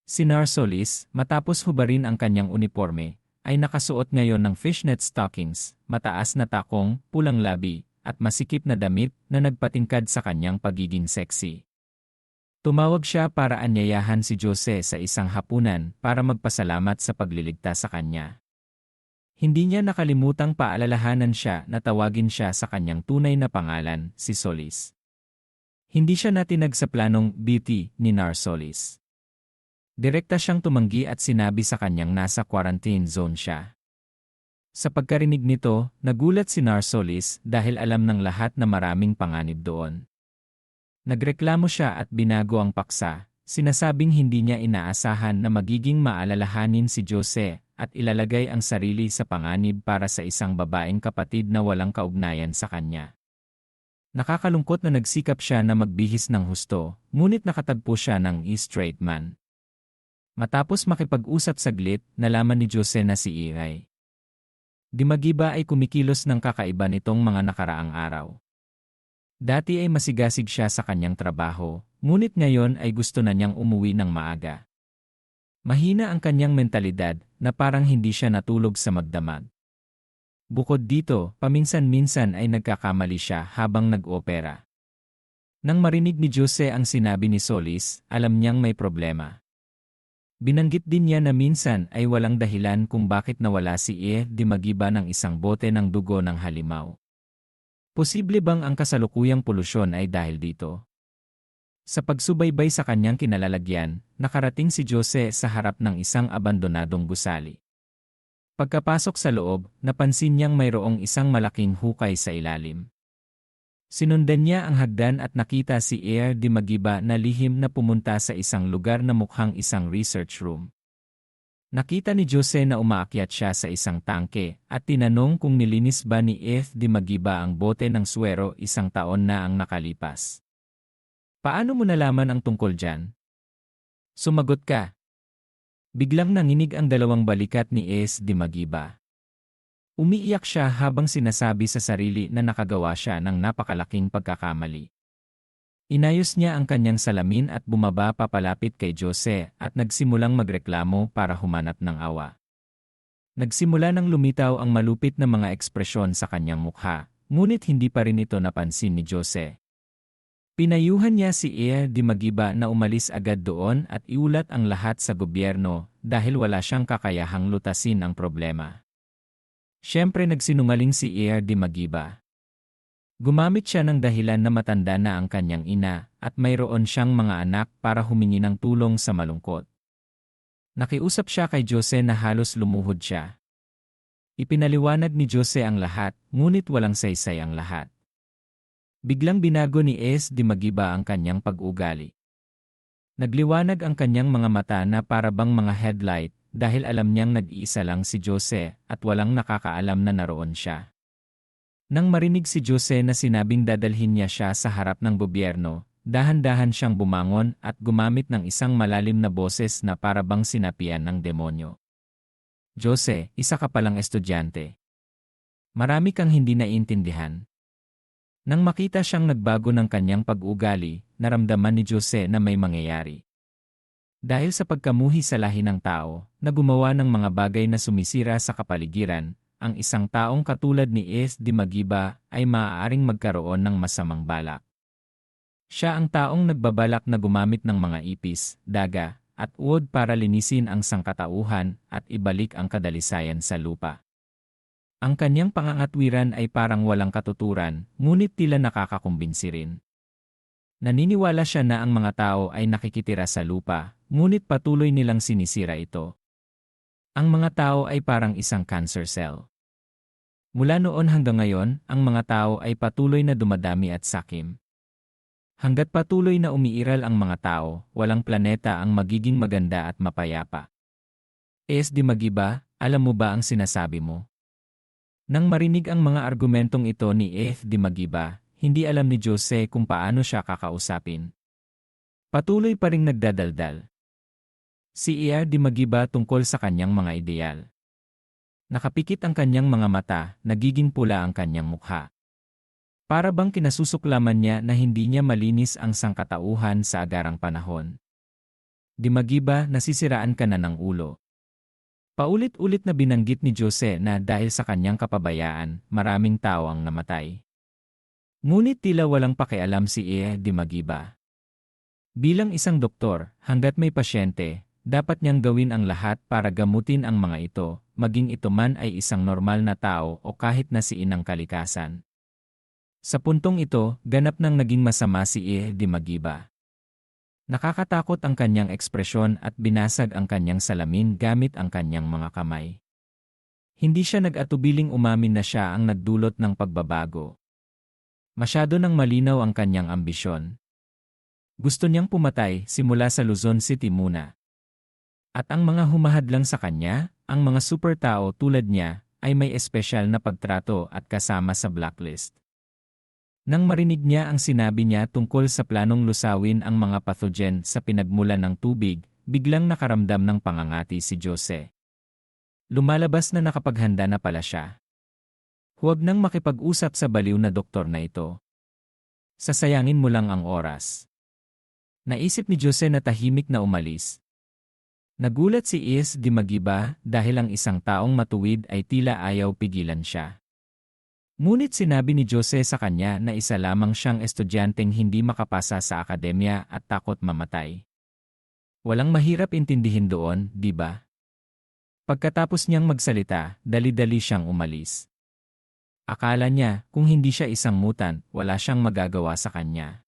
Si Narsolis, matapos hubarin ang kanyang uniforme, ay nakasuot ngayon ng fishnet stockings, mataas na takong, pulang labi, at masikip na damit na nagpatingkad sa kanyang pagiging sexy. Tumawag siya para anyayahan si Jose sa isang hapunan para magpasalamat sa pagliligtas sa kanya. Hindi niya nakalimutang paalalahanan siya na tawagin siya sa kanyang tunay na pangalan, si Solis. Hindi siya natinag sa planong beauty ni Narsolis. Direkta siyang tumanggi at sinabi sa kanyang nasa quarantine zone siya. Sa pagkarinig nito, nagulat si Narsolis dahil alam ng lahat na maraming panganib doon. Nagreklamo siya at binago ang paksa, sinasabing hindi niya inaasahan na magiging maalalahanin si Jose at ilalagay ang sarili sa panganib para sa isang babaeng kapatid na walang kaugnayan sa kanya. Nakakalungkot na nagsikap siya na magbihis ng husto, ngunit nakatagpo siya ng straight man. Matapos makipag-usap saglit, nalaman ni Jose na si Iray Dimagiba ay kumikilos ng kakaiba nitong mga nakaraang araw. Dati ay masigasig siya sa kanyang trabaho, ngunit ngayon ay gusto na niyang umuwi ng maaga. Mahina ang kanyang mentalidad na parang hindi siya natulog sa magdamag. Bukod dito, paminsan-minsan ay nagkakamali siya habang nag-opera. Nang marinig ni Jose ang sinabi ni Solis, alam niyang may problema. Binanggit din niya na minsan ay walang dahilan kung bakit nawala si Dimagiba ng isang bote ng dugo ng halimaw. Posible bang ang kasalukuyang polusyon ay dahil dito? Sa pagsubaybay sa kanyang kinalalagyan, nakarating si Jose sa harap ng isang abandonadong gusali. Pagkapasok sa loob, napansin niyang mayroong isang malaking hukay sa ilalim. Sinundan niya ang hagdan at nakita si Dimagiba na lihim na pumunta sa isang lugar na mukhang isang research room. Nakita ni Jose na umaakyat siya sa isang tangke at tinanong kung nilinis ba ni Dimagiba ang bote ng suwero isang taon na ang nakalipas. Paano mo nalaman ang tungkol dyan? Sumagot ka. Biglang nanginig ang dalawang balikat ni Dimagiba. Umiiyak siya habang sinasabi sa sarili na nakagawa siya ng napakalaking pagkakamali. Inayos niya ang kanyang salamin at bumaba papalapit kay Jose at nagsimulang magreklamo para humanap ng awa. Nagsimula nang lumitaw ang malupit na mga ekspresyon sa kanyang mukha, ngunit hindi pa rin ito napansin ni Jose. Pinayuhan niya si Dimagiba na umalis agad doon at iulat ang lahat sa gobyerno dahil wala siyang kakayahang lutasin ang problema. Siyempre nagsinungaling si Dimagiba. Gumamit siya ng dahilan na matanda na ang kanyang ina at mayroon siyang mga anak para humingi ng tulong sa malungkot. Nakiusap siya kay Jose na halos lumuhod siya. Ipinaliwanag ni Jose ang lahat, ngunit walang saysay ang lahat. Biglang binago ni Dimagiba ang kanyang pag-ugali. Nagliwanag ang kanyang mga mata na para bang mga headlight dahil alam niyang nag-iisa lang si Jose at walang nakakaalam na naroon siya. Nang marinig si Jose na sinabing dadalhin niya siya sa harap ng gobyerno, dahan-dahan siyang bumangon at gumamit ng isang malalim na boses na para bang sinapian ng demonyo. Jose, isa ka palang estudyante. Marami kang hindi naiintindihan. Nang makita siyang nagbago ng kanyang pag-ugali, naramdaman ni Jose na may mangyayari. Dahil sa pagkamuhi sa lahi ng tao, na gumawa ng mga bagay na sumisira sa kapaligiran, ang isang taong katulad ni Dimagiba ay maaaring magkaroon ng masamang balak. Siya ang taong nagbabalak na gumamit ng mga ipis, daga, at uod para linisin ang sangkatauhan at ibalik ang kadalisayan sa lupa. Ang kanyang pangangatwiran ay parang walang katuturan, ngunit tila nakakakumbinsi rin. Naniniwala siya na ang mga tao ay nakikitira sa lupa, ngunit patuloy nilang sinisira ito. Ang mga tao ay parang isang cancer cell. Mula noon hanggang ngayon, ang mga tao ay patuloy na dumadami at sakim. Hanggat patuloy na umiiral ang mga tao, walang planeta ang magiging maganda at mapayapa. Dimagiba, alam mo ba ang sinasabi mo? Nang marinig ang mga argumentong ito ni Dimagiba, hindi alam ni Jose kung paano siya kakausapin. Patuloy pa ring nagdadaldal. Si Dimagiba tungkol sa kanyang mga ideal. Nakapikit ang kanyang mga mata, nagiging pula ang kanyang mukha. Para bang kinasusuklaman niya na hindi niya malinis ang sangkatauhan sa agarang panahon. Di magiba, nasisiraan ka na ng ulo. Paulit-ulit na binanggit ni Jose na dahil sa kanyang kapabayaan, maraming tao ang namatay. Ngunit tila walang pakialam si Di Magiba. Bilang isang doktor, hanggat may pasyente, dapat niyang gawin ang lahat para gamutin ang mga ito, maging ito man ay isang normal na tao o kahit na si inang kalikasan. Sa puntong ito, ganap nang naging masama si Di Magiba. Nakakatakot ang kanyang ekspresyon at binasag ang kanyang salamin gamit ang kanyang mga kamay. Hindi siya nag-atubiling umamin na siya ang nagdulot ng pagbabago. Masyado nang malinaw ang kanyang ambisyon. Gusto niyang pumatay simula sa Luzon City muna. At ang mga humahadlang sa kanya, ang mga super tao tulad niya, ay may espesyal na pagtrato at kasama sa blacklist. Nang marinig niya ang sinabi niya tungkol sa planong lusawin ang mga pathogen sa pinagmulan ng tubig, biglang nakaramdam ng pangangati si Jose. Lumalabas na nakapaghanda na pala siya. Huwag nang makipag-usap sa baliw na doktor na ito. Sasayangin mo lang ang oras. Naisip ni Jose na tahimik na umalis. Nagulat si Di Magiba dahil ang isang taong matuwid ay tila ayaw pigilan siya. Ngunit sinabi ni Jose sa kanya na isa lamang siyang estudyanteng hindi makapasa sa akademya at takot mamatay. Walang mahirap intindihin doon, di ba? Pagkatapos niyang magsalita, dali-dali siyang umalis. Akala niya, kung hindi siya isang mutant, wala siyang magagawa sa kanya.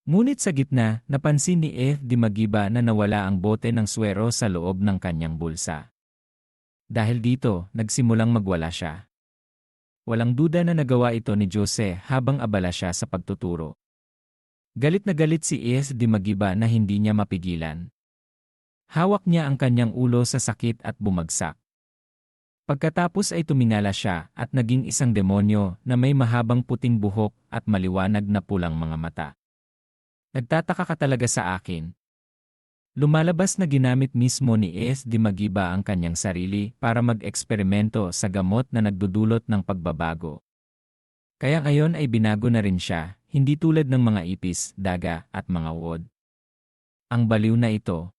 Ngunit sa gitna, napansin ni Di Magiba na nawala ang bote ng swero sa loob ng kanyang bulsa. Dahil dito, nagsimulang magwala siya. Walang duda na nagawa ito ni Jose habang abala siya sa pagtuturo. Galit na galit si Di Magiba na hindi niya mapigilan. Hawak niya ang kanyang ulo sa sakit at bumagsak. Pagkatapos ay tumingala siya at naging isang demonyo na may mahabang puting buhok at maliwanag na pulang mga mata. Nagtataka ka talaga sa akin. Lumalabas na ginamit mismo ni Di Magiba ang kanyang sarili para mag-eksperimento sa gamot na nagdudulot ng pagbabago. Kaya ngayon ay binago na rin siya, hindi tulad ng mga ipis, daga at mga uod. Ang baliw na ito.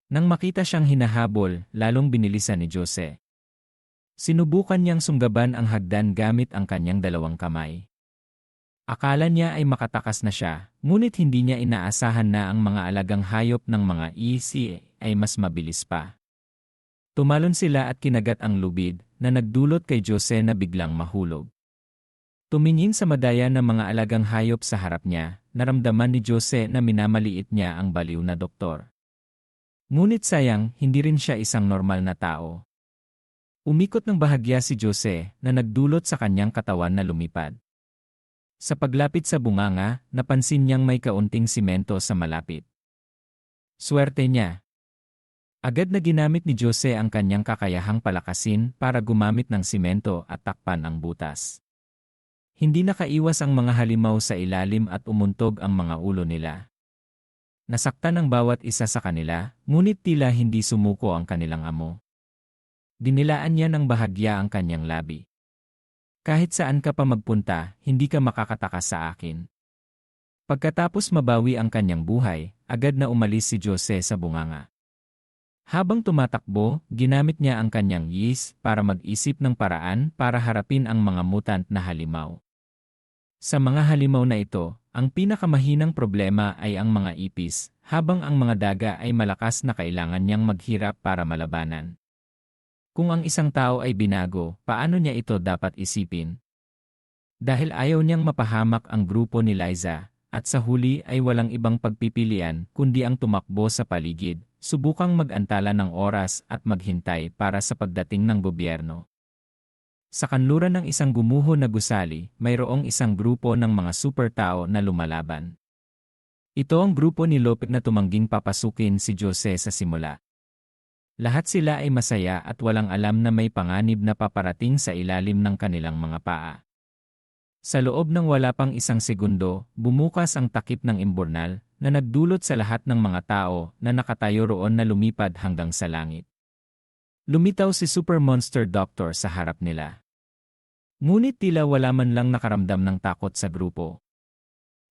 Nang makita siyang hinahabol, lalong binilisan ni Jose. Sinubukan niyang sunggaban ang hagdan gamit ang kanyang dalawang kamay. Akala niya ay makatakas na siya, ngunit hindi niya inaasahan na ang mga alagang hayop ng mga ay mas mabilis pa. Tumalon sila at kinagat ang lubid na nagdulot kay Jose na biglang mahulog. Tumingin sa madaya ng mga alagang hayop sa harap niya, naramdaman ni Jose na minamaliit niya ang baliw na doktor. Ngunit sayang, hindi rin siya isang normal na tao. Umikot ng bahagya si Jose na nagdulot sa kanyang katawan na lumipad. Sa paglapit sa bunganga, napansin niyang may kaunting simento sa malapit. Swerte niya. Agad na ginamit ni Jose ang kanyang kakayahang palakasin para gumamit ng simento at takpan ang butas. Hindi nakaiwas ang mga halimaw sa ilalim at umuntog ang mga ulo nila. Nasaktan ang bawat isa sa kanila, ngunit tila hindi sumuko ang kanilang amo. Dinilaan niya ng bahagya ang kanyang labi. Kahit saan ka pa magpunta, hindi ka makakatakas sa akin. Pagkatapos mabawi ang kanyang buhay, agad na umalis si Jose sa bunganga. Habang tumatakbo, ginamit niya ang kanyang yis para mag-isip ng paraan para harapin ang mga mutant na halimaw. Sa mga halimaw na ito, ang pinakamahinang problema ay ang mga ipis, habang ang mga daga ay malakas na kailangan niyang maghirap para malabanan. Kung ang isang tao ay binago, paano niya ito dapat isipin? Dahil ayaw niyang mapahamak ang grupo ni Liza, at sa huli ay walang ibang pagpipilian kundi ang tumakbo sa paligid, subukang mag-antala ng oras at maghintay para sa pagdating ng gobyerno. Sa kanluran ng isang gumuho na gusali, mayroong isang grupo ng mga super tao na lumalaban. Ito ang grupo ni Lopez na tumangging papasukin si Jose sa simula. Lahat sila ay masaya at walang alam na may panganib na paparating sa ilalim ng kanilang mga paa. Sa loob ng wala pang isang segundo, bumukas ang takip ng imburnal na nagdulot sa lahat ng mga tao na nakatayo roon na lumipad hanggang sa langit. Lumitaw si Super Monster Doctor sa harap nila. Ngunit tila wala man lang nakaramdam ng takot sa grupo.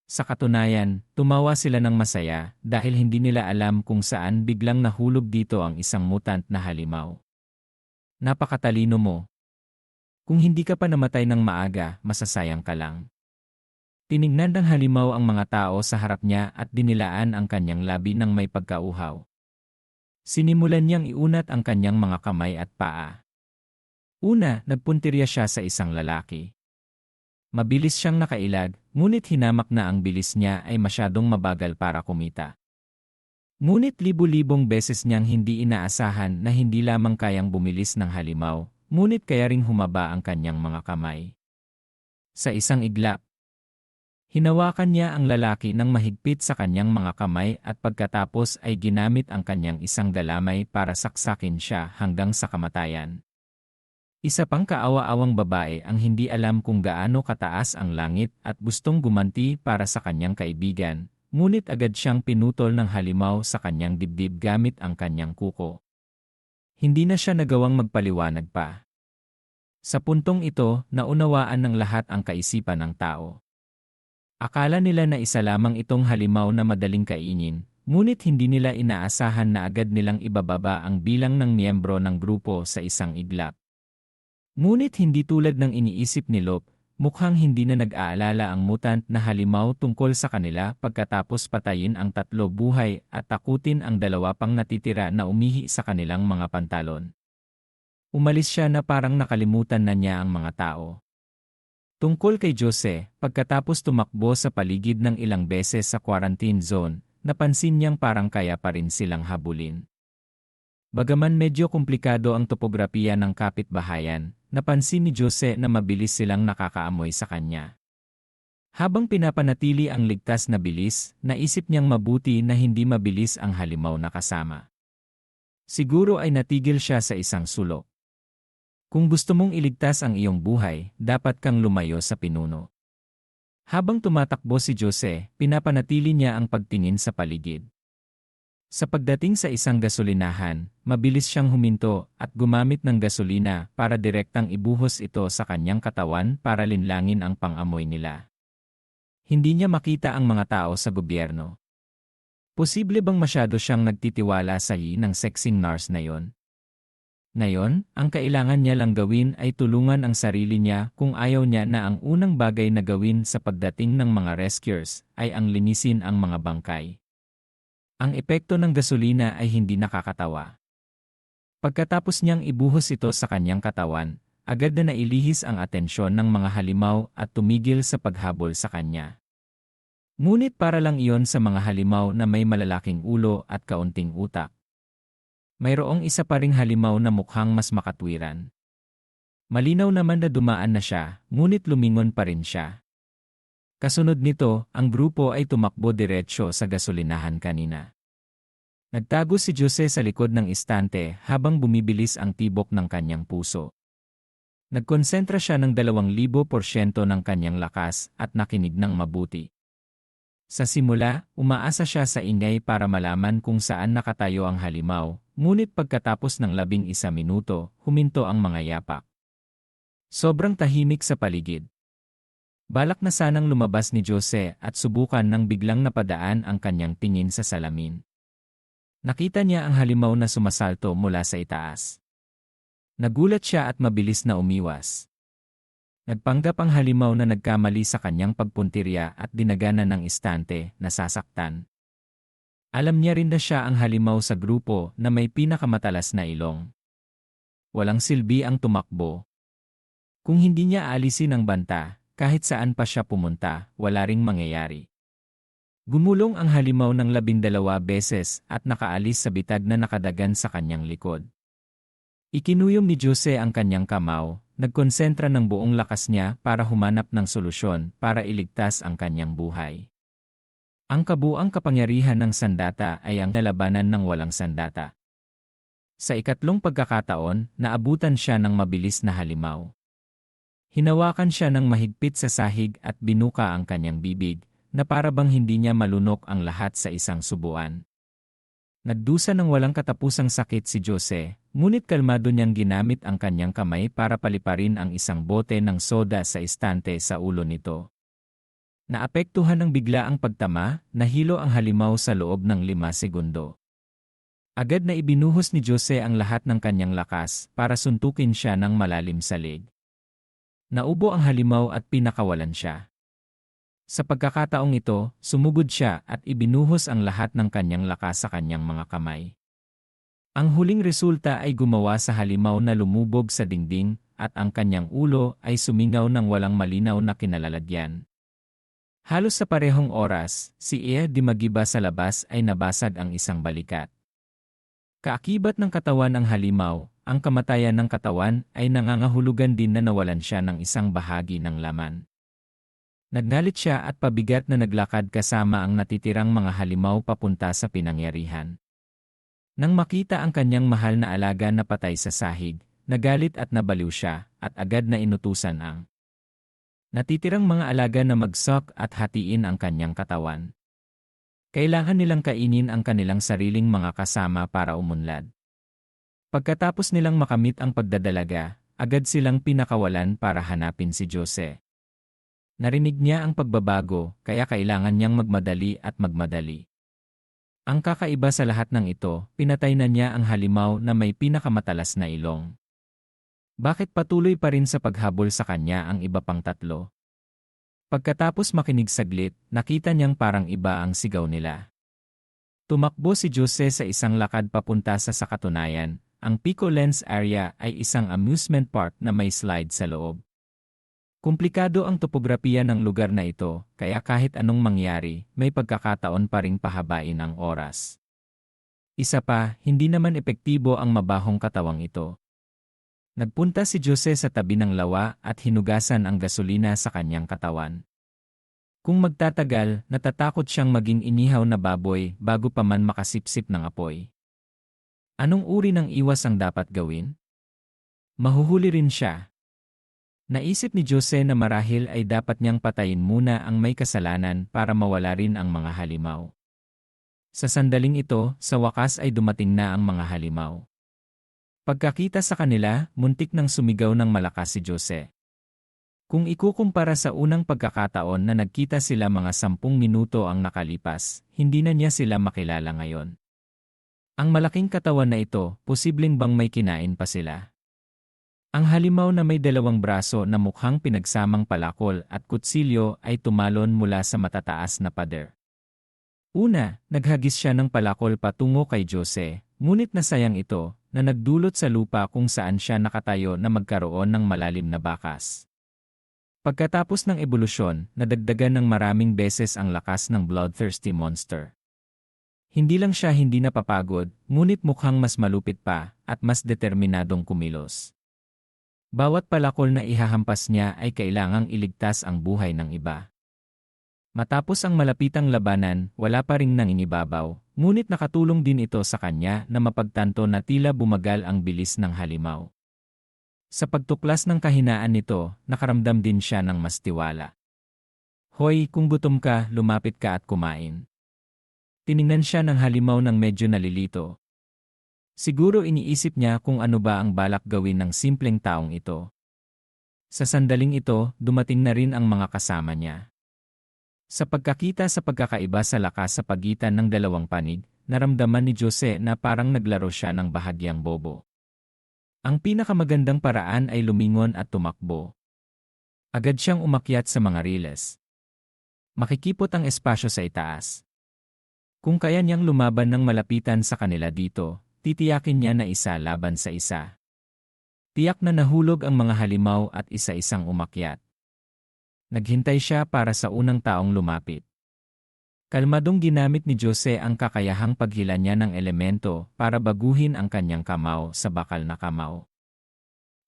Sa katunayan, tumawa sila ng masaya dahil hindi nila alam kung saan biglang nahulog dito ang isang mutant na halimaw. Napakatalino mo. Kung hindi ka pa namatay ng maaga, masasayang ka lang. Tinignan ng halimaw ang mga tao sa harap niya at dinilaan ang kanyang labi ng may pagkauhaw. Sinimulan niyang iunat ang kanyang mga kamay at paa. Una, nagpuntirya siya sa isang lalaki. Mabilis siyang nakailag, ngunit hinamak na ang bilis niya ay masyadong mabagal para kumita. Ngunit libu-libong beses niyang hindi inaasahan na hindi lamang kayang bumilis ng halimaw, ngunit kaya ring humaba ang kanyang mga kamay. Sa isang iglap, hinawakan niya ang lalaki ng mahigpit sa kanyang mga kamay at pagkatapos ay ginamit ang kanyang isang galamay para saksakin siya hanggang sa kamatayan. Isa pang kaawa-awang babae ang hindi alam kung gaano kataas ang langit at gustong gumanti para sa kanyang kaibigan, ngunit agad siyang pinutol ng halimaw sa kanyang dibdib gamit ang kanyang kuko. Hindi na siya nagawang magpaliwanag pa. Sa puntong ito, naunawaan ng lahat ang kaisipan ng tao. Akala nila na isa lamang itong halimaw na madaling kainin, ngunit hindi nila inaasahan na agad nilang ibababa ang bilang ng miyembro ng grupo sa isang iglap. Ngunit hindi tulad ng iniisip ni Lop, mukhang hindi na nag-aalala ang mutant na halimaw tungkol sa kanila pagkatapos patayin ang 3 buhay at takutin ang 2 pang natitira na umihi sa kanilang mga pantalon. Umalis siya na parang nakalimutan na niya ang mga tao. Tungkol kay Jose, pagkatapos tumakbo sa paligid ng ilang beses sa quarantine zone, napansin niyang parang kaya pa rin silang habulin. Bagaman medyo komplikado ang topografiya ng kapitbahayan, napansin ni Jose na mabilis silang nakakaamoy sa kanya. Habang pinapanatili ang ligtas na bilis, naisip niyang mabuti na hindi mabilis ang halimaw na kasama. Siguro ay natigil siya sa isang sulok. Kung gusto mong iligtas ang iyong buhay, dapat kang lumayo sa pinuno. Habang tumatakbo si Jose, pinapanatili niya ang pagtingin sa paligid. Sa pagdating sa isang gasolinahan, mabilis siyang huminto at gumamit ng gasolina para direktang ibuhos ito sa kanyang katawan para linlangin ang pang-amoy nila. Hindi niya makita ang mga tao sa gobyerno. Posible bang masyado siyang nagtitiwala sa ng sexing nurse na yon? Ngayon, ang kailangan niya lang gawin ay tulungan ang sarili niya kung ayaw niya na ang unang bagay na gawin sa pagdating ng mga rescuers ay ang linisin ang mga bangkay. Ang epekto ng gasolina ay hindi nakakatawa. Pagkatapos niyang ibuhos ito sa kanyang katawan, agad na nailihis ang atensyon ng mga halimaw at tumigil sa paghabol sa kanya. Ngunit para lang iyon sa mga halimaw na may malalaking ulo at kaunting utak. Mayroong isa pa ring halimaw na mukhang mas makatwiran. Malinaw naman na dumaan na siya, ngunit lumingon pa rin siya. Kasunod nito, ang grupo ay tumakbo diretsyo sa gasolinahan kanina. Nagtago si Jose sa likod ng istante habang bumibilis ang tibok ng kanyang puso. Nagkonsentra siya ng 2,000% ng kanyang lakas at nakinig ng mabuti. Sa simula, umaasa siya sa ingay para malaman kung saan nakatayo ang halimaw, ngunit pagkatapos ng 11 minuto, huminto ang mga yapak. Sobrang tahimik sa paligid. Balak na sanang lumabas ni Jose at subukan nang biglang napadaan ang kanyang tingin sa salamin. Nakita niya ang halimaw na sumasalto mula sa itaas. Nagulat siya at mabilis na umiwas. Nagpanggap ang halimaw na nagkamali sa kanyang pagpuntirya at dinaganan ng istante, nasasaktan. Alam niya rin na siya ang halimaw sa grupo na may pinakamatalas na ilong. Walang silbi ang tumakbo. Kung hindi niya alisin ang banta, kahit saan pa siya pumunta, wala ring mangyayari. Gumulong ang halimaw ng 12 beses at nakaalis sa bitag na nakadagan sa kanyang likod. Ikinuyom ni Jose ang kanyang kamao, nagkonsentra ng buong lakas niya para humanap ng solusyon para iligtas ang kanyang buhay. Ang kabuang kapangyarihan ng sandata ay ang nalabanan ng walang sandata. Sa ikatlong pagkakataon, naabutan siya ng mabilis na halimaw. Hinawakan siya ng mahigpit sa sahig at binuka ang kanyang bibig, na para bang hindi niya malunok ang lahat sa isang subuan. Nagdusa ng walang katapusang sakit si Jose, ngunit kalmado niyang ginamit ang kanyang kamay para paliparin ang isang bote ng soda sa istante sa ulo nito. Naapektuhan ng biglaang pagtama, nahilo ang halimaw sa loob ng 5 segundo. Agad na ibinuhos ni Jose ang lahat ng kanyang lakas para suntukin siya ng malalim sa leg. Naubo ang halimaw at pinakawalan siya. Sa pagkakataong ito, sumugod siya at ibinuhos ang lahat ng kanyang lakas sa kanyang mga kamay. Ang huling resulta ay gumawa sa halimaw na lumubog sa dingding at ang kanyang ulo ay sumingaw ng walang malinaw na kinalalagyan. Halos sa parehong oras, si Ea di Magiba sa labas ay nabasag ang isang balikat. Kaakibat ng katawan ng halimaw, ang kamatayan ng katawan ay nangangahulugan din na nawalan siya ng isang bahagi ng laman. Naggalit siya at pabigat na naglakad kasama ang natitirang mga halimaw papunta sa pinangyarihan. Nang makita ang kanyang mahal na alaga na patay sa sahig, nagalit at nabaliw siya at agad na inutusan ang natitirang mga alaga na magsok at hatiin ang kanyang katawan. Kailangan nilang kainin ang kanilang sariling mga kasama para umunlad. Pagkatapos nilang makamit ang pagdadalaga, agad silang pinakawalan para hanapin si Jose. Narinig niya ang pagbabago, kaya kailangan niyang magmadali at magmadali. Ang kakaiba sa lahat ng ito, pinatay na niya ang halimaw na may pinakamatalas na ilong. Bakit patuloy pa rin sa paghabol sa kanya ang iba pang tatlo? Pagkatapos makinig saglit, nakita niyang parang iba ang sigaw nila. Tumakbo si Jose sa isang lakad papunta sa katunayan. Ang Pico Lens area ay isang amusement park na may slide sa loob. Komplikado ang topografiya ng lugar na ito, kaya kahit anong mangyari, may pagkakataon pa ring pahabain ang oras. Isa pa, hindi naman epektibo ang mabahong katawang ito. Nagpunta si Jose sa tabi ng lawa at hinugasan ang gasolina sa kanyang katawan. Kung magtatagal, natatakot siyang maging inihaw na baboy bago pa man makasipsip ng apoy. Anong uri ng iwas ang dapat gawin? Mahuhuli rin siya. Naisip ni Jose na marahil ay dapat niyang patayin muna ang may kasalanan para mawala rin ang mga halimaw. Sa sandaling ito, sa wakas ay dumating na ang mga halimaw. Pagkakita sa kanila, muntik nang sumigaw ng malakas si Jose. Kung ikukumpara sa unang pagkakataon na nagkita sila mga 10 minuto ang nakalipas, hindi na niya sila makilala ngayon. Ang malaking katawan na ito, posibleng bang may kinain pa sila? Ang halimaw na may 2 braso na mukhang pinagsamang palakol at kutsilyo ay tumalon mula sa matataas na pader. Una, naghagis siya ng palakol patungo kay Jose, ngunit nasayang ito na nagdulot sa lupa kung saan siya nakatayo na magkaroon ng malalim na bakas. Pagkatapos ng ebolusyon, nadagdagan ng maraming beses ang lakas ng bloodthirsty monster. Hindi lang siya hindi napapagod, ngunit mukhang mas malupit pa at mas determinadong kumilos. Bawat palakol na ihahampas niya ay kailangang iligtas ang buhay ng iba. Matapos ang malapitang labanan, wala pa ring nanginibabaw, ngunit nakatulong din ito sa kanya na mapagtanto na tila bumagal ang bilis ng halimaw. Sa pagtuklas ng kahinaan nito, nakaramdam din siya ng mas tiwala. Hoy, kung gutom ka, lumapit ka at kumain. Tiningnan siya ng halimaw ng medyo nalilito. Siguro iniisip niya kung ano ba ang balak gawin ng simpleng taong ito. Sa sandaling ito, dumating na rin ang mga kasama niya. Sa pagkakita sa pagkakaiba sa lakas sa pagitan ng 2 panig, naramdaman ni Jose na parang naglaro siya ng bahagyang bobo. Ang pinakamagandang paraan ay lumingon at tumakbo. Agad siyang umakyat sa mga riles. Makikipot ang espasyo sa itaas. Kung kaya niyang lumaban ng malapitan sa kanila dito, titiyakin niya na isa laban sa isa. Tiyak na nahulog ang mga halimaw at isa-isang umakyat. Naghintay siya para sa unang taong lumapit. Kalmadong ginamit ni Jose ang kakayahang paghila niya ng elemento para baguhin ang kanyang kamao sa bakal na kamao.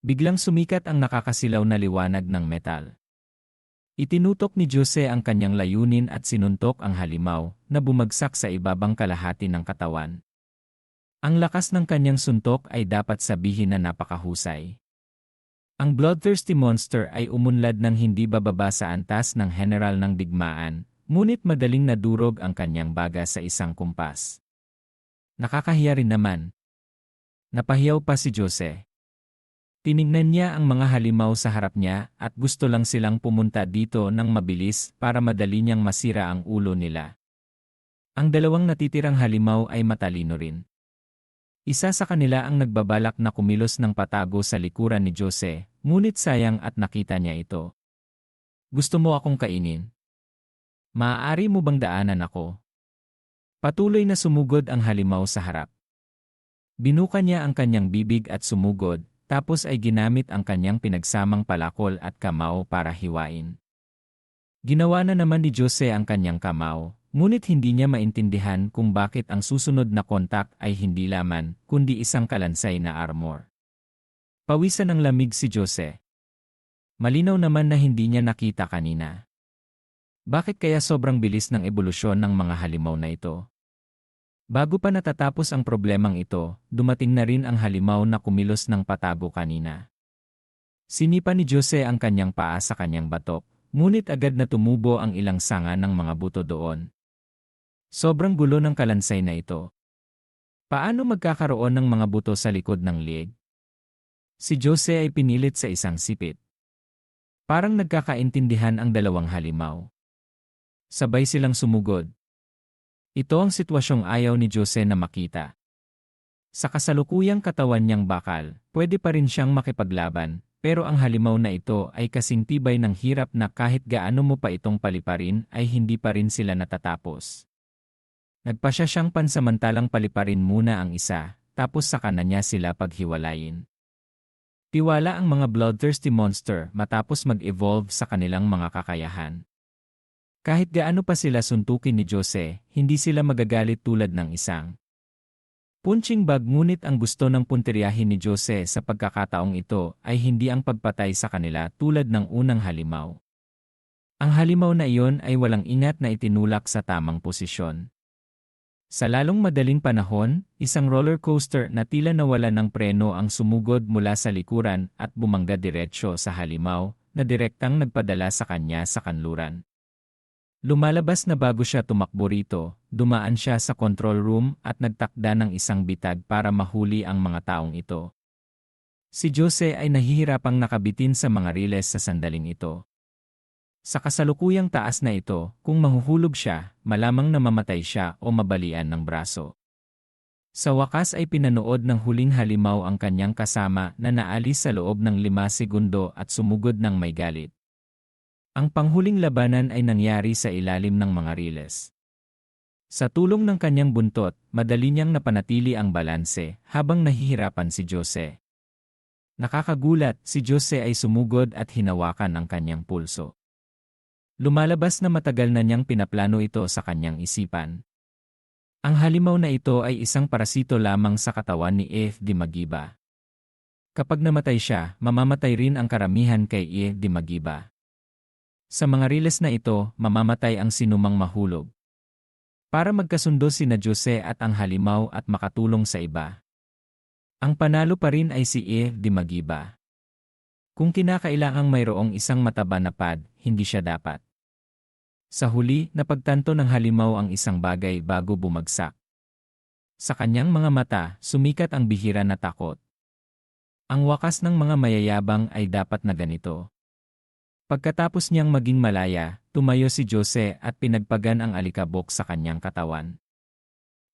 Biglang sumikat ang nakakasilaw na liwanag ng metal. Itinutok ni Jose ang kanyang layunin at sinuntok ang halimaw na bumagsak sa ibabang kalahati ng katawan. Ang lakas ng kanyang suntok ay dapat sabihin na napakahusay. Ang bloodthirsty monster ay umunlad ng hindi bababa sa antas ng general ng digmaan, ngunit madaling nadurog ang kanyang baga sa isang kumpas. Nakakahiya rin naman. Napahiyaw pa si Jose. Tinignan niya ang mga halimaw sa harap niya at gusto lang silang pumunta dito ng mabilis para madali niyang masira ang ulo nila. Ang dalawang natitirang halimaw ay matalino rin. Isa sa kanila ang nagbabalak na kumilos ng patago sa likuran ni Jose, ngunit sayang at nakita niya ito. Gusto mo akong kainin? Maaari mo bang daanan ako? Patuloy na sumugod ang halimaw sa harap. Binuka niya ang kanyang bibig at sumugod, tapos ay ginamit ang kanyang pinagsamang palakol at kamao para hiwain. Ginawa na naman ni Jose ang kanyang kamao, ngunit hindi niya maintindihan kung bakit ang susunod na kontak ay hindi laman, kundi isang kalansay na armor. Pawisan ng lamig si Jose. Malinaw naman na hindi niya nakita kanina. Bakit kaya sobrang bilis ng ebolusyon ng mga halimaw na ito? Bago pa natatapos ang problemang ito, dumating na rin ang halimaw na kumilos ng patago kanina. Sinipa ni Jose ang kanyang paa sa kanyang batok, ngunit agad na tumubo ang ilang sanga ng mga buto doon. Sobrang gulo ng kalansay na ito. Paano magkakaroon ng mga buto sa likod ng liig? Si Jose ay pinilit sa isang sipit. Parang nagkakaintindihan ang dalawang halimaw. Sabay silang sumugod. Ito ang sitwasyong ayaw ni Jose na makita. Sa kasalukuyang katawan niyang bakal, pwede pa rin siyang makipaglaban, pero ang halimaw na ito ay kasing tibay ng hirap na kahit gaano mo pa itong paliparin ay hindi pa rin sila natatapos. Nagpasya siyang pansamantalang paliparin muna ang isa, tapos saka na niya sila paghiwalayin. Tiwala ang mga bloodthirsty monster matapos mag-evolve sa kanilang mga kakayahan. Kahit gaano pa sila suntukin ni Jose, hindi sila magagalit tulad ng isang punching bag, ngunit ang gusto ng punteriyahin ni Jose sa pagkakataong ito ay hindi ang pagpatay sa kanila tulad ng unang halimaw. Ang halimaw na iyon ay walang ingat na itinulak sa tamang posisyon. Sa lalong madaling panahon, isang roller coaster na tila nawala ng preno ang sumugod mula sa likuran at bumangga diretsyo sa halimaw na direktang nagpadala sa kanya sa kanluran. Lumalabas na bago siya tumakbo rito, dumaan siya sa control room at nagtakda ng isang bitag para mahuli ang mga taong ito. Si Jose ay nahihirapang nakabitin sa mga riles sa sandaling ito. Sa kasalukuyang taas na ito, kung mahuhulog siya, malamang namamatay siya o mabalian ng braso. Sa wakas ay pinanood ng huling halimaw ang kanyang kasama na naalis sa loob ng 5 segundo at sumugod ng may galit. Ang panghuling labanan ay nangyari sa ilalim ng mga riles. Sa tulong ng kanyang buntot, madali niyang napanatili ang balanse habang nahihirapan si Jose. Nakakagulat, si Jose ay sumugod at hinawakan ang kanyang pulso. Lumalabas na matagal na niyang pinaplano ito sa kanyang isipan. Ang halimaw na ito ay isang parasito lamang sa katawan ni E.F.D. Magiba. Kapag namatay siya, mamamatay rin ang karamihan kay E.F.D. Magiba. Sa mga riles na ito, mamamatay ang sinumang mahulog. Para magkasundo sina Jose at ang halimaw at makatulong sa iba. Ang panalo pa rin ay si E.F.D. Magiba. Kung kinakailangang mayroong isang mataba na pad, hindi siya dapat. Sa huli, napagtanto ng halimaw ang isang bagay bago bumagsak. Sa kanyang mga mata, sumikat ang bihira na takot. Ang wakas ng mga mayayabang ay dapat na ganito. Pagkatapos niyang maging malaya, tumayo si Jose at pinagpagan ang alikabok sa kanyang katawan.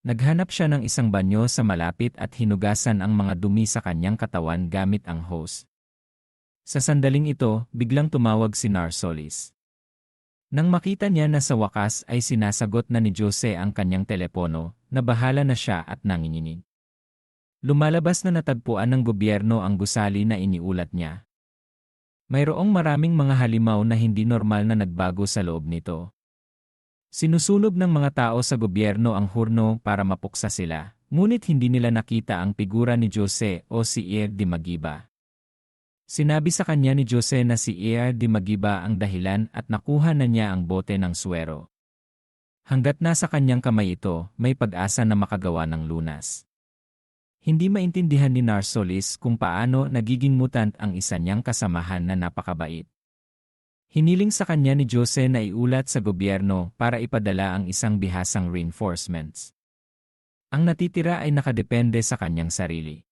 Naghanap siya ng isang banyo sa malapit at hinugasan ang mga dumi sa kanyang katawan gamit ang hose. Sa sandaling ito, biglang tumawag si Narsolis. Nang makita niya na sa wakas ay sinasagot na ni Jose ang kanyang telepono, nabahala na siya at nanginginig. Lumalabas na natagpuan ng gobyerno ang gusali na iniulat niya. Mayroong maraming mga halimaw na hindi normal na nagbago sa loob nito. Sinusunog ng mga tao sa gobyerno ang hurno para mapuksa sila, ngunit hindi nila nakita ang figura ni Jose o si E.F.D. Magiba. Sinabi sa kanya ni Jose na si E.F.D. Magiba ang dahilan at nakuha na niya ang bote ng swero. Hanggat nasa kanyang kamay ito, may pag-asa na makagawa ng lunas. Hindi maintindihan ni Narsolis kung paano nagiging mutant ang isa niyang kasamahan na napakabait. Hiniling sa kanya ni Jose na iulat sa gobyerno para ipadala ang isang bihasang reinforcements. Ang natitira ay nakadepende sa kanyang sarili.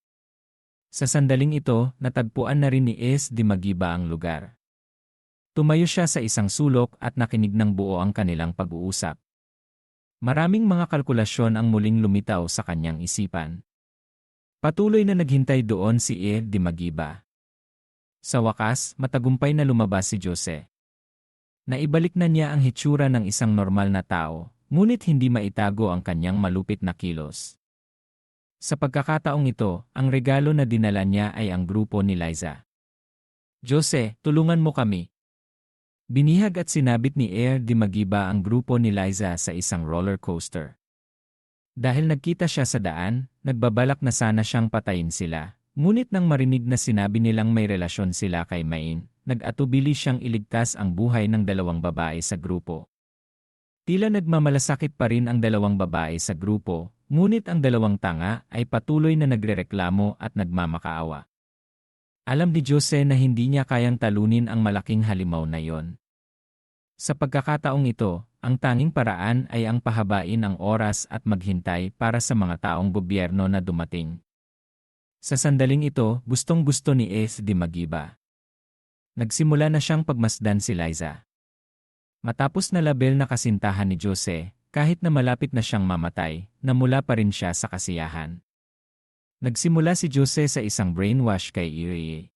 Sa sandaling ito, natagpuan na rin ni S. Di Magiba ang lugar. Tumayo siya sa isang sulok at nakinig ng buo ang kanilang pag-uusap. Maraming mga kalkulasyon ang muling lumitaw sa kanyang isipan. Patuloy na naghintay doon si E. Di Magiba. Sa wakas, matagumpay na lumabas si Jose. Naibalik na niya ang hitsura ng isang normal na tao, ngunit hindi maitago ang kanyang malupit na kilos. Sa pagkakataong ito, ang regalo na dinala niya ay ang grupo ni Liza. Jose, tulungan mo kami. Binihag at sinabit ni Air Di Magiba ang grupo ni Liza sa isang roller coaster. Dahil nagkita siya sa daan, nagbabalak na sana siyang patayin sila. Ngunit nang marinig na sinabi nilang may relasyon sila kay Maine, nag-atubili siyang iligtas ang buhay ng dalawang babae sa grupo. Tila nagmamalasakit pa rin ang dalawang babae sa grupo, ngunit ang dalawang tanga ay patuloy na nagrereklamo at nagmamakaawa. Alam ni Jose na hindi niya kayang talunin ang malaking halimaw na yon. Sa pagkakataong ito, ang tanging paraan ay ang pahabain ang oras at maghintay para sa mga taong gobyerno na dumating. Sa sandaling ito, gustong-gusto ni S. Di Magiba. Nagsimula na siyang pagmasdan si Liza. Matapos na label na kasintahan ni Jose, kahit na malapit na siyang mamatay, namula pa rin siya sa kasiyahan. Nagsimula si Jose sa isang brainwash kay Irie.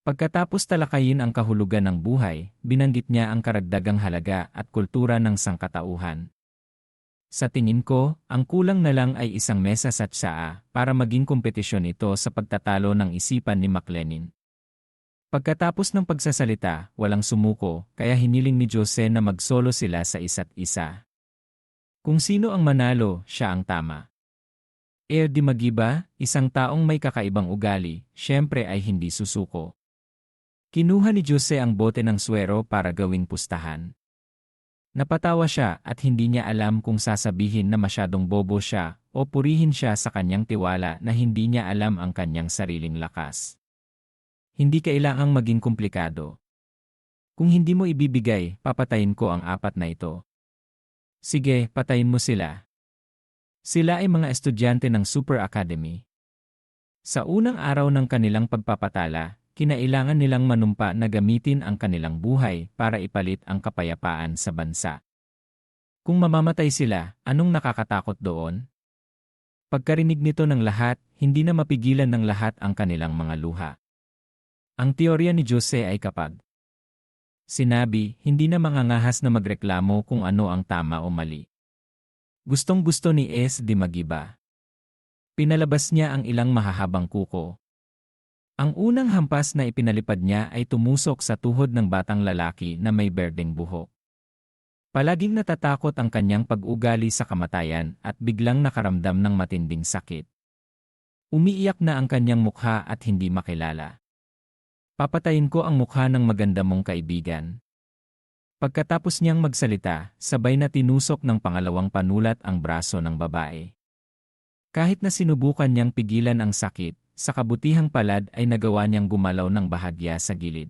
Pagkatapos talakayin ang kahulugan ng buhay, binanggit niya ang karagdagang halaga at kultura ng sangkatauhan. Sa tingin ko, ang kulang na lang ay isang mesa sa tsaa para maging kompetisyon ito sa pagtatalo ng isipan ni McLennan. Pagkatapos ng pagsasalita, walang sumuko, kaya hiniling ni Jose na magsolo sila sa isa't isa. Kung sino ang manalo, siya ang tama. Air Di Magiba, isang taong may kakaibang ugali, syempre ay hindi susuko. Kinuha ni Jose ang bote ng swero para gawing pustahan. Napatawa siya at hindi niya alam kung sasabihin na masyadong bobo siya o purihin siya sa kanyang tiwala na hindi niya alam ang kanyang sariling lakas. Hindi kailangang maging komplikado. Kung hindi mo ibibigay, papatayin ko ang apat na ito. Sige, patayin mo sila. Sila ay mga estudyante ng Super Academy. Sa unang araw ng kanilang pagpapatala, kinailangan nilang manumpa na gamitin ang kanilang buhay para ipalit ang kapayapaan sa bansa. Kung mamamatay sila, anong nakakatakot doon? Pagkarinig nito ng lahat, hindi na mapigilan ng lahat ang kanilang mga luha. Ang teorya ni Jose ay kapag sinabi, hindi na mangangahas na magreklamo kung ano ang tama o mali. Gustong-gusto ni S. Di Magiba. Pinalabas niya ang ilang mahahabang kuko. Ang unang hampas na ipinalipad niya ay tumusok sa tuhod ng batang lalaki na may berdeng buhok. Palaging natatakot ang kanyang pag-ugali sa kamatayan at biglang nakaramdam ng matinding sakit. Umiiyak na ang kanyang mukha at hindi makilala. Papatayin ko ang mukha ng maganda mong kaibigan. Pagkatapos niyang magsalita, sabay na tinusok ng pangalawang panulat ang braso ng babae. Kahit na sinubukan niyang pigilan ang sakit, sa kabutihang palad ay nagawa niyang gumalaw ng bahagya sa gilid.